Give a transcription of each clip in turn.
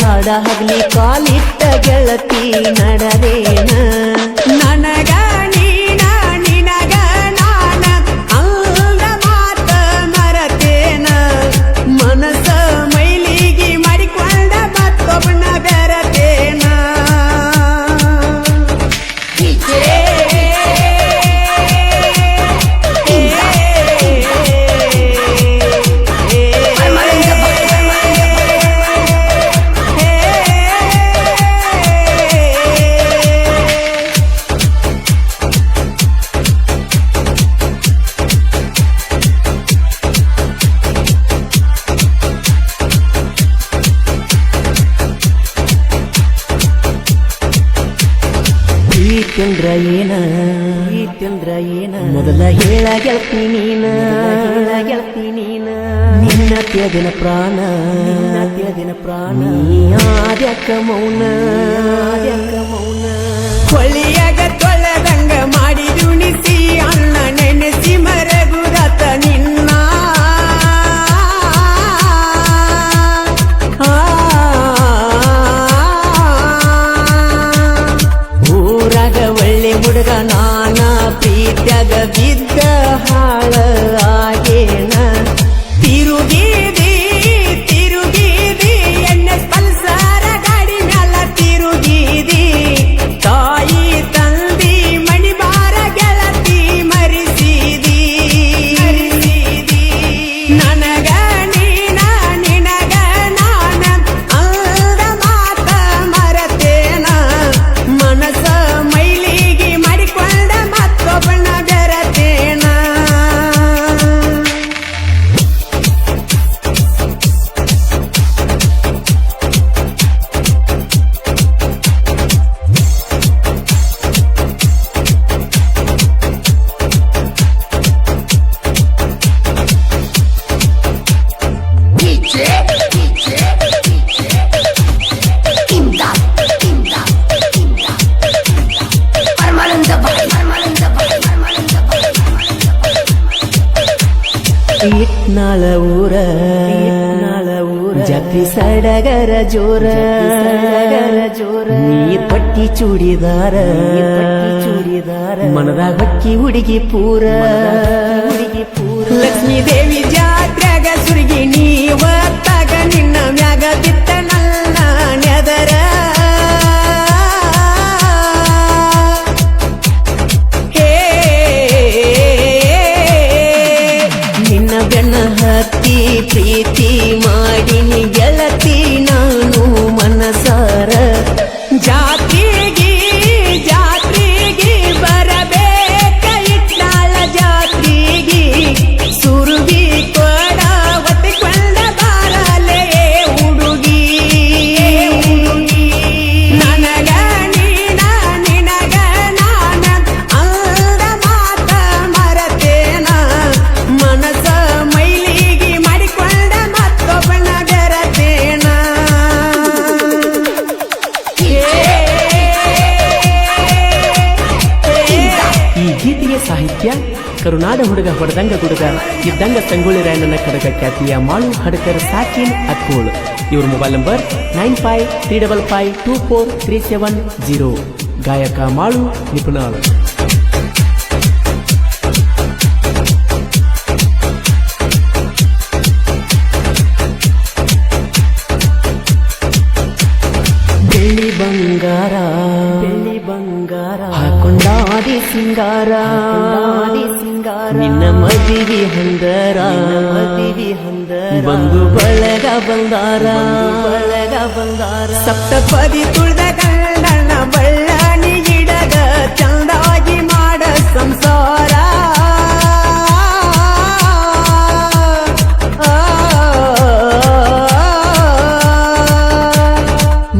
ಹಾಡ ಹಗ್ಲಿ ಕಾಲಿಟ್ಟ ಗೆಳತಿ ನಡದೇನ ನನಗ ನೀನ ನಿನಗ ನಾನ ಅಂದ ಮಾತ ಮರತೇನ ಮನಸ ಮೈಲಿಗಿ ಮಾಡಿಕೊಂಡ ಮತ್ತೊಬ್ಬನ ಬೆರತೇನ ಚಂದ್ರ ಏನ ಮೊದಲ ಹೇಳ ಗೆಳತಿ ನೀನ ನಿನ್ನ ತ್ಯದಿನ ಪ್ರಾಣ ಆದ್ಯಕ ಮೌನ ಹೊಳಿಯಾಗ ತೊಳೆದಂಗ ಮಾಡಿ ದುಣಿಸಿ ಅನ್ನ ನೆನೆಸಿ ಮರಗುರತ ನಿನ್ನ ಹುಡುಗ ನಾನ ಪ್ರೀತ್ಯಾಗ ಬಿದ್ದ ಹಾಳ ಆಗೇನ ತಿರುಗೀದಿ ಎಣ್ಣೆ ಪಲ್ಸರ ಗಾಡಿ ಮ್ಯಾಲ ತಿರುಗೀದಿ ತಾಯಿ ತಂದಿ ಮಣಿ ಬಾರ ಗೆಳತಿ ಮರಿಸಿದಿ ನನಗ ನೀನ ನಿನಗ ನಾನ ಅಂದ ಮಾತ ಮರತೇನ ಮನಸ ಮೈಲಿಗಿ ಮಾಡಿಕೊಂಡ ಮತ್ತೊಬ್ಬನ ಬೆರತೇನ ಇಟ್ನಾಳ ಊರ ಜಾತ್ರಿ ಸಡಗರ ಜೋರ ನೀ ಪಟ್ಟಿ ಚೂಡಿದಾರ ಮನದಾಗ ಹಕ್ಕಿ ಹುಡುಗಿ ಪೂರ ಲಕ್ಷ್ಮೀ ದೇವಿ ಜಾತ್ರೆಗ ಸುರುಗಿ ನೀವತ್ತಾಗ ನಿನ್ನ ಮ್ಯಾಗ ಬಿತ್ತ ನನ್ನ ನೆದರ ಬೆನ್ನ ಹತ್ತಿ ಪ್ರೀತಿ ಮಾಡಿನಿ ಗೆಳತಿ ನಾನು ಮನಸಾರ ಜಾತ್ರೆಗೆ ಬರಬೇಕ ಇಟ್ನಾಳ ಜಾತ್ರೆಗೆ ಸುರುಗಿ ಕೊಡ ಹೊತ್ತಿಕೊಂಡ ಬಾರಲೇ ಹುಡುಗಿ ನನಗ ನೀನ ನಿನಗ ನಾನ ಅಂದ ಮಾತ ಮರತೇನ ಮನಸ ಮೈಲಿಗಿ ಮಾಡಿಕೊಂಡ ಮತ್ತೊಬ್ಬನ ಬೆರತೇನ ಈ ಗೀತೆಗೆ ಸಾಹಿತ್ಯ ಕರುನಾಡ ಹುಡುಗ ಹೊಡೆದಂಗ ಗುಡುಗ ಇದ್ದಂಗ ಸಂಗೊಳ್ಳಿ ರಾಯಣ್ಣನ ಕಡಗ ಖ್ಯಾತಿಯ ಮಾಳು ಹಡಕರ್ ಸಾಕಿನ್ ಅಕ್ಕೋಳ್. ಇವ್ರ ಮೊಬೈಲ್ ನಂಬರ್ 9535524370. ಗಾಯಕ ಮಾಳು ನಿಪುಣಾಳ್. ಬಂಗಾರ ಹಾಕೊಂಡಾದಿ ಸಿಂಗಾರ ನಿನ್ನ ಮದಿವಿ ಹಂದರ ಬಂದು ಬಳಗ ಬಂದಾರ ಸಪ್ತಪದಿ ತುಳ್ದ ಗಂಡನ ಬಳ್ಳಾನಿ ಗಿಡದ ಚಂದಾಗಿ ಮಾಡ ಸಂಸಾರ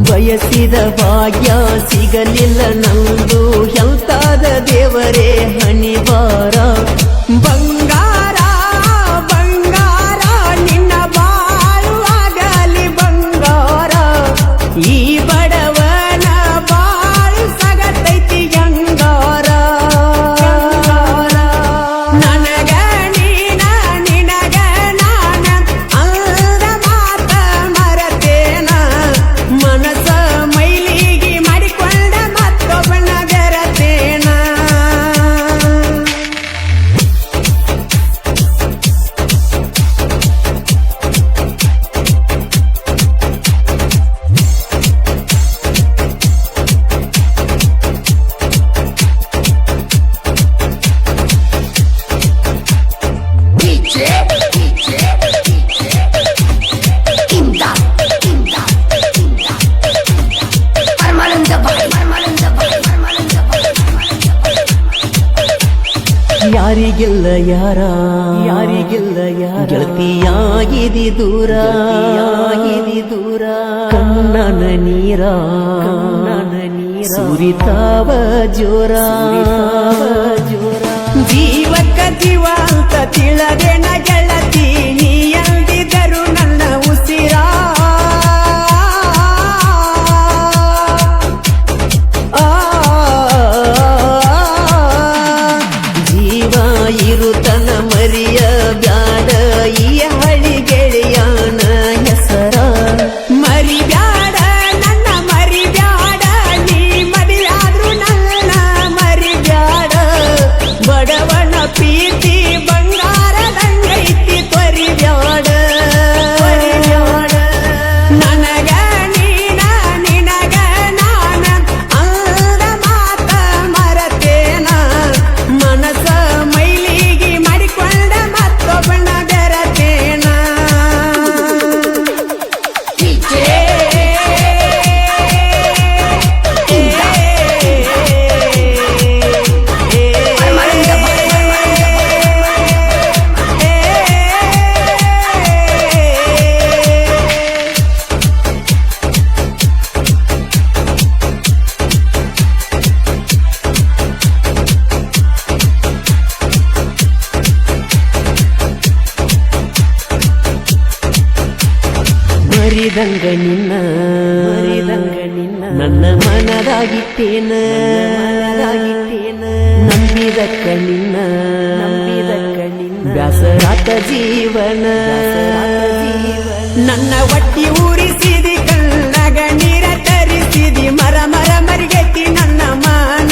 ಬಯಸಿದ ಭಾಗ್ಯ ಸಿಗಲಿಲ್ಲ ನಂದು ಎಂತಾದ ದೇವರೇ ಹಣಿವಾರ ಬಂಗಾರ ಬಂಗಾರ ನಿನ್ನ ಬಾಳು ಆಗಲಿ ಬಂಗಾರ ಈ ಬಡವನ ಬಾಳು ಸಗತೈತಿ ಗಂಗಾರ ನನಗ ನೀನ ನಿನಗ ನಾನ ಅಂದ ಮಾತ ಮರತೇನ ಮನಸ ಮೈಲಿಗೆ ಮಾಡಿಕೊಂಡ ಮತ್ತೊಬ್ಬನ ಬೆರತೇನ ಯಾರಿಗಿಲ್ಲ ಯಾರ ಗೆಳತಿಯಾಗಿದಿ ದೂರ ಕಣ್ಣನ ನೀರ ಸುರಿತಾವ ಜೋರ ಜೀವಕ್ಕ ಜೀವ ಅಂತ ತಿಳದೇನ ಗೆಳತಿ ನೀ ಅಂದಿದರು ನನ್ನ ಉಸಿರ ಇರುತನ ಮರಿಯ ಬ್ಯಾಡ ಈ ಹಳಿ ಗೆಳೆಯನ ಹೆಸರ ಮರಿ ಬ್ಯಾಡ ನನ್ನ ಮರಿ ಬ್ಯಾಡ ನೀ ಮರಿಯಾದ್ರು ನನ್ನ ಮರಿ ಬ್ಯಾಡ ಬಡವನ ಪ್ರೀತಿ ಬಂಗಾರದಂಗೈತಿ ತ್ವರಿ ಬ್ಯಾಡ ನನಗ ನೀನ ನಿನಗ ನಾನ ಅಂದ ಮಾತ ಮರತೇನ ಮನಸ ಮೈಲಿಗೆ ಮಾಡಿಕೊಂಡ ಮತ್ತೊಬ್ಬನ ಬೆರತೇನ ಮರಿದಂಗ ನಿನ್ನ ನನ್ನ ಮನದಾಗಿತ್ತೇನ ನಂಬಿದಕ್ಕ ನಿನ್ನ ಬ್ಯಾಸರಾತ ಜೀವನ ನನ್ನ ಒಟ್ಟಿ ಊರಿಸಿದಿ ಕಣ್ಣಗ ನೀರ ತರಿಸಿದಿ ಮರ ಮರ ಮರಿಗೆತ್ತಿ ನನ್ನ ಮಾನ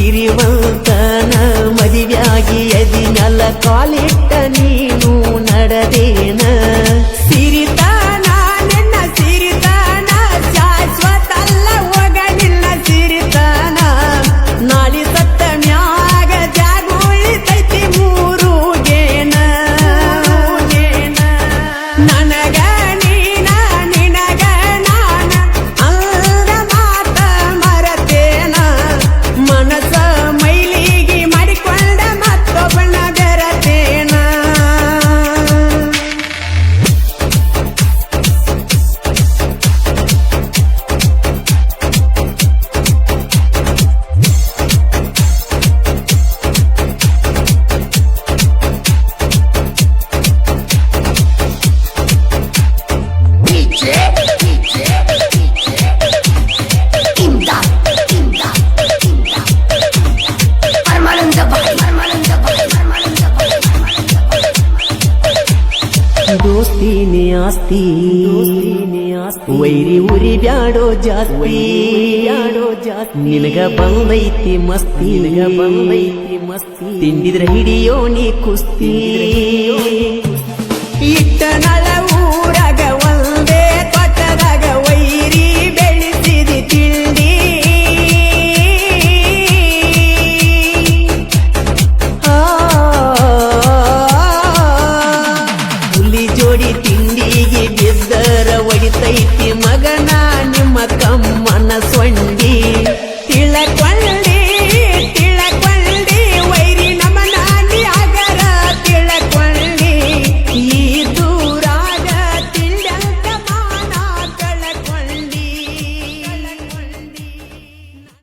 ಸಿರಿವಂತನ ಮದಿವ್ಯಾಗಿ ಎದಿನಲ್ಲ ಕಾಲಿಟ್ಟ ನೀನು ನಡೆದೇನ ಸಿರಿತಾನ ನಿನ್ನ ಸಿರಿತಾನ ಶಾಶ್ವತ ಅಲ್ಲ ಹೋಗಲಿಲ್ಲ ಸಿರಿತಾನ ನಾಳಿ ಸತ್ತ ಮ್ಯಾಗ ಜಾಗ ಉಳಿತೈತಿ ಮೂರು ಗೇನ ನನಗ ನೀನ ನಿನಗ ನಾನ ಅಂದ ಮಾತ ಮರತೇನ ಮನಸ ಮೈಲಿಗೆ ಮಾಡಿಕೊಂಡ ಮತ್ತೊಬ್ಬನ ಬೆರತೇನ ದೋಸ್ತಿನೇ ಆಸ್ತಿ ವೈರಿ ಉರಿ ಬ್ಯಾಡೋ ಜಾಸ್ತಿ ನಿನಗ ಬಂದೈತಿ ಮಸ್ತಿ ತಿಂದಿದ್ರ ಹಿಡಿಯೋ ನೀ ಕುಸ್ತಿ ಇಟ್ಟ ನಳ